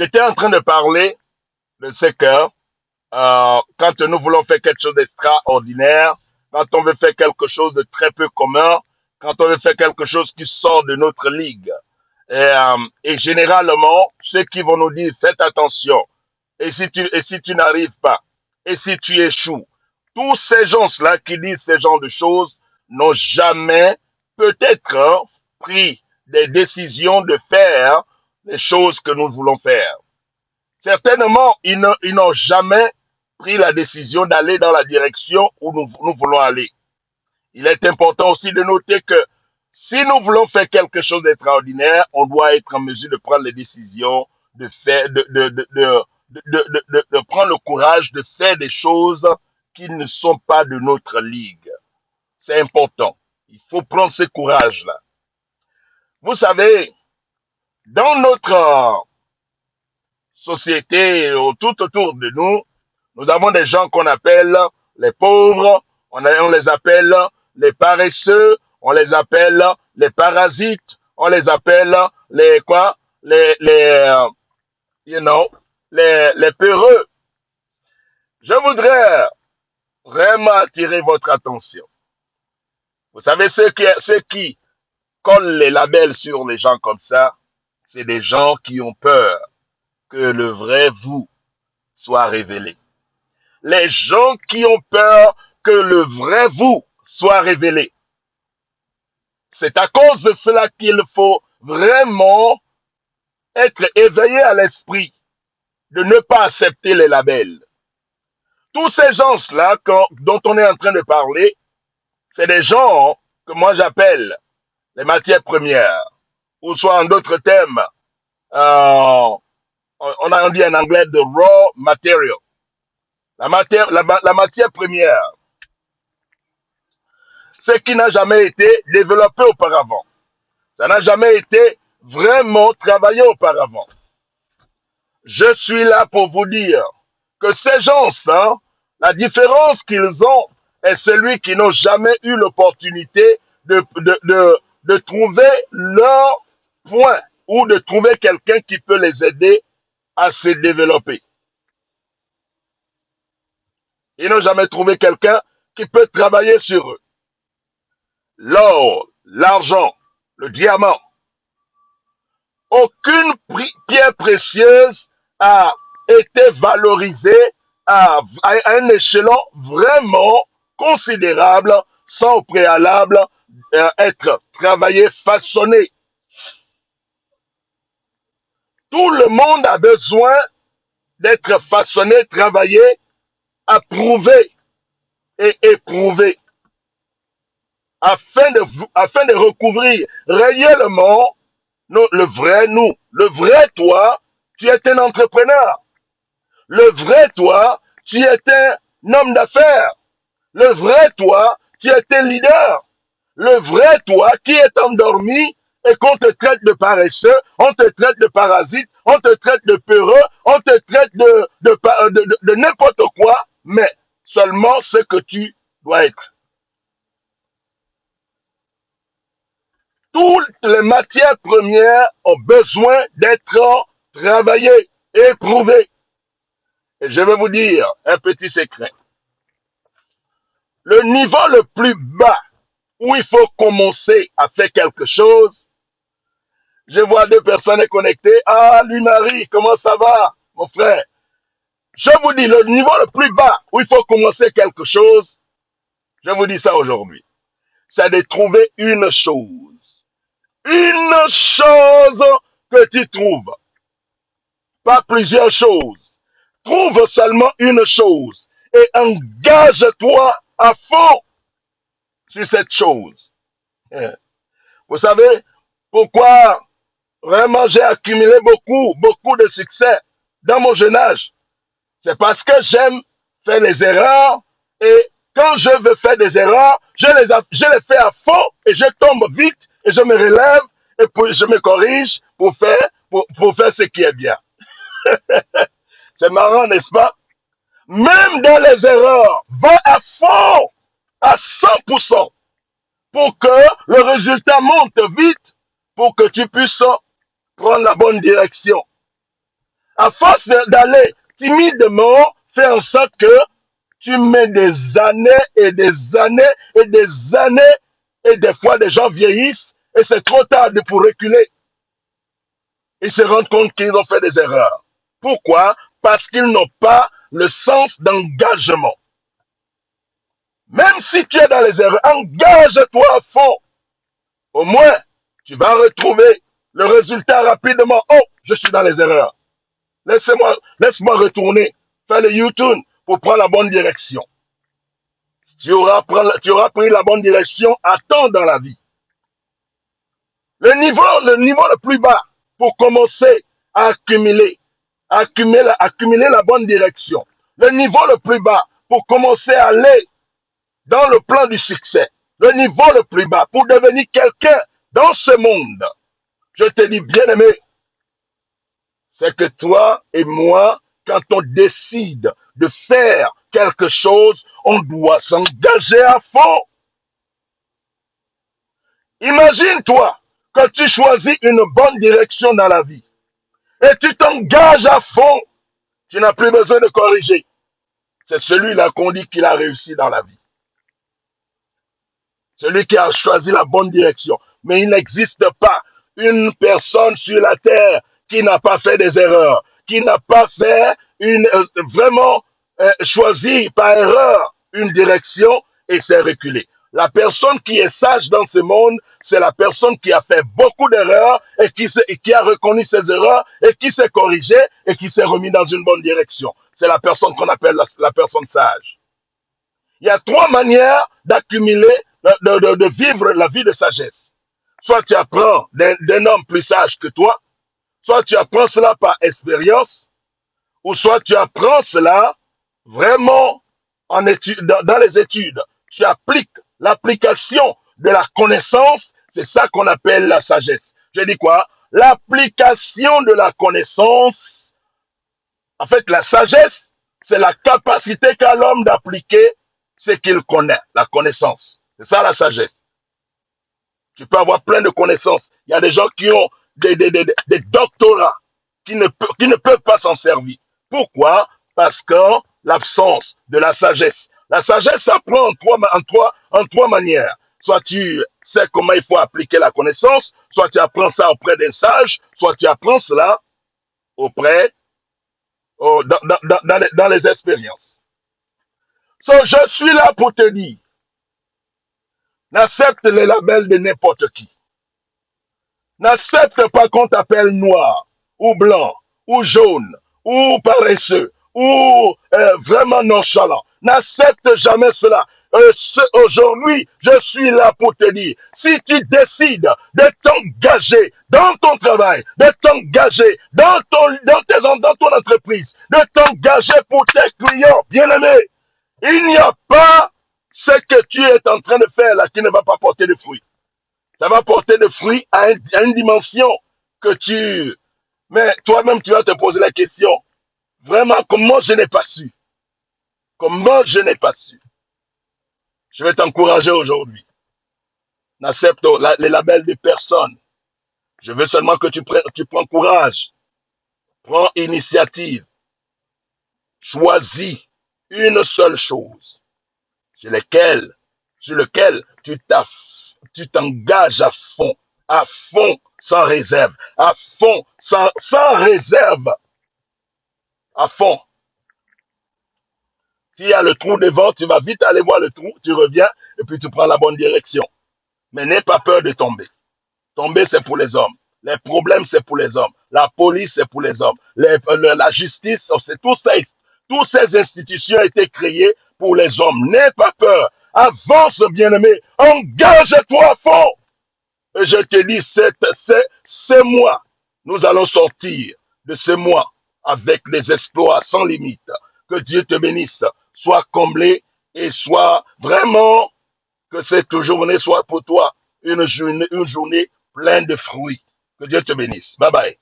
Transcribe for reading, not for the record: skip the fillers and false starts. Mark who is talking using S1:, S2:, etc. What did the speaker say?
S1: J'étais en train de parler de ce que quand nous voulons faire quelque chose d'extraordinaire, quand on veut faire quelque chose de très peu commun, quand on veut faire quelque chose qui sort de notre ligue. Et généralement, ceux qui vont nous dire, faites attention. Et si tu n'arrives pas, et si tu échoues, tous ces gens-là qui disent ce genre de choses n'ont jamais peut-être pris des décisions de faire les choses que nous voulons faire. Certainement, ils n'ont jamais pris la décision d'aller dans la direction où nous voulons aller. Il est important aussi de noter que si nous voulons faire quelque chose d'extraordinaire, on doit être en mesure de prendre les décisions, de faire, de prendre le courage de faire des choses qui ne sont pas de notre ligue. C'est important. Il faut prendre ce courage-là. Vous savez, dans notre société, tout autour de nous, nous avons des gens qu'on appelle les pauvres, on les appelle les paresseux, on les appelle les parasites, on les appelle les quoi, you know, les peureux. Je voudrais vraiment attirer votre attention. Vous savez, ceux qui collent les labels sur les gens comme ça, c'est des gens qui ont peur que le vrai vous soit révélé. Les gens qui ont peur que le vrai vous soit révélé. C'est à cause de cela qu'il faut vraiment être éveillé à l'esprit, de ne pas accepter les labels. Tous ces gens-là dont on est en train de parler, c'est des gens que moi j'appelle les matières premières, ou soit en d'autres termes, on dit en anglais the raw material, la matière première, ce qui n'a jamais été développé auparavant. Ça n'a jamais été vraiment travaillé auparavant. Je suis là pour vous dire que ces gens-là, la différence qu'ils ont est celui qui n'ont jamais eu l'opportunité de trouver leur point ou de trouver quelqu'un qui peut les aider à se développer. Ils n'ont jamais trouvé quelqu'un qui peut travailler sur eux. L'or, l'argent, le diamant, aucune pierre précieuse a été valorisée à un échelon vraiment considérable sans au préalable être travaillé, façonné. Tout le monde a besoin d'être façonné, travaillé, approuvé et éprouvé afin de recouvrir réellement le vrai nous, le vrai toi, tu es un entrepreneur. Le vrai toi, tu es un homme d'affaires. Le vrai toi, tu es un leader. Le vrai toi qui est endormi et qu'on te traite de paresseux, on te traite de parasite, on te traite de peureux, on te traite de n'importe quoi, mais seulement ce que tu dois être. Toutes les matières premières ont besoin d'être travaillées, éprouvées. Et je vais vous dire un petit secret. Le niveau le plus bas où il faut commencer à faire quelque chose, je vois deux personnes connectées. Ah, lui Marie, comment ça va, mon frère? Je vous dis, le niveau le plus bas où il faut commencer quelque chose, je vous dis ça aujourd'hui, c'est de trouver une chose. Une chose que tu trouves, pas plusieurs choses. Trouve seulement une chose et engage-toi à fond sur cette chose. Vous savez pourquoi vraiment j'ai accumulé beaucoup de succès dans mon jeune âge? C'est parce que j'aime faire les erreurs et quand je veux faire des erreurs, je les fais à fond et je tombe vite et je me relève et puis je me corrige pour faire ce qui est bien. C'est marrant, n'est-ce pas? Même dans les erreurs, va à fond, à 100%, pour que le résultat monte vite, pour que tu puisses prendre la bonne direction. À force d'aller timidement, fais en sorte que tu mets des années et des années et des années, et des fois des gens vieillissent et c'est trop tard pour reculer. Ils se rendent compte qu'ils ont fait des erreurs. Pourquoi? Parce qu'ils n'ont pas le sens d'engagement. Même si tu es dans les erreurs, engage-toi à fond. Au moins, tu vas retrouver le résultat rapidement. Oh, je suis dans les erreurs. Laisse-moi retourner, faire le U-turn pour prendre la bonne direction. Tu auras pris la bonne direction à temps dans la vie. Le niveau le plus bas pour commencer à accumuler la bonne direction. Le niveau le plus bas pour commencer à aller dans le plan du succès. Le niveau le plus bas pour devenir quelqu'un dans ce monde. Je te dis, bien aimé, c'est que toi et moi, quand on décide de faire quelque chose, on doit s'engager à fond. Imagine-toi que tu choisis une bonne direction dans la vie et tu t'engages à fond. Tu n'as plus besoin de corriger. C'est celui-là qu'on dit qu'il a réussi dans la vie. Celui qui a choisi la bonne direction. Mais il n'existe pas une personne sur la terre qui n'a pas fait des erreurs, qui n'a pas fait vraiment choisi par erreur une direction et s'est reculé. La personne qui est sage dans ce monde, c'est la personne qui a fait beaucoup d'erreurs et qui a reconnu ses erreurs et qui s'est corrigé et qui s'est remis dans une bonne direction. C'est la personne qu'on appelle la personne sage. Il y a trois manières d'accumuler, de vivre la vie de sagesse. Soit tu apprends d'un homme plus sage que toi, soit tu apprends cela par expérience, ou soit tu apprends cela vraiment dans les études. Tu appliques l'application de la connaissance, c'est ça qu'on appelle la sagesse. Je dis quoi? L'application de la connaissance, en fait, la sagesse, c'est la capacité qu'a l'homme d'appliquer ce qu'il connaît, la connaissance. C'est ça la sagesse. Tu peux avoir plein de connaissances. Il y a des gens qui ont des doctorats qui ne peuvent pas s'en servir. Pourquoi? Parce que l'absence de la sagesse. La sagesse s'apprend en trois manières. Soit tu sais comment il faut appliquer la connaissance, soit tu apprends ça auprès d'un sage, soit tu apprends cela auprès, dans les expériences. So, je suis là pour te dire, n'accepte les labels de n'importe qui. N'accepte pas qu'on t'appelle noir, ou blanc, ou jaune, ou paresseux, ou vraiment nonchalant. N'accepte jamais cela. Aujourd'hui, je suis là pour te dire, si tu décides de t'engager dans ton travail, de t'engager dans ton entreprise, de t'engager pour tes clients, bien-aimés, il n'y a pas ce que tu es en train de faire là qui ne va pas porter de fruits. Ça va porter des fruits à une dimension que tu... Mais toi-même, tu vas te poser la question, vraiment, comment je n'ai pas su? Comment je n'ai pas su? Je vais t'encourager aujourd'hui. N'accepte les labels de personne. Je veux seulement que tu prends courage, prends initiative, choisis une seule chose sur lequel tu t'engages à fond, sans réserve, à fond, sans réserve, à fond. S'il y a le trou devant, tu vas vite aller voir le trou, tu reviens et puis tu prends la bonne direction. Mais n'aie pas peur de tomber. Tomber, c'est pour les hommes. Les problèmes, c'est pour les hommes. La police, c'est pour les hommes. La justice, c'est tout ça. Toutes ces institutions ont été créées pour les hommes. N'aie pas peur. Avance, bien-aimé. Engage-toi à fond. Et je te dis, ce mois, nous allons sortir de ce mois avec des exploits sans limite. Que Dieu te bénisse. Sois comblé et sois vraiment que cette journée soit pour toi une journée pleine de fruits. Que Dieu te bénisse. Bye bye.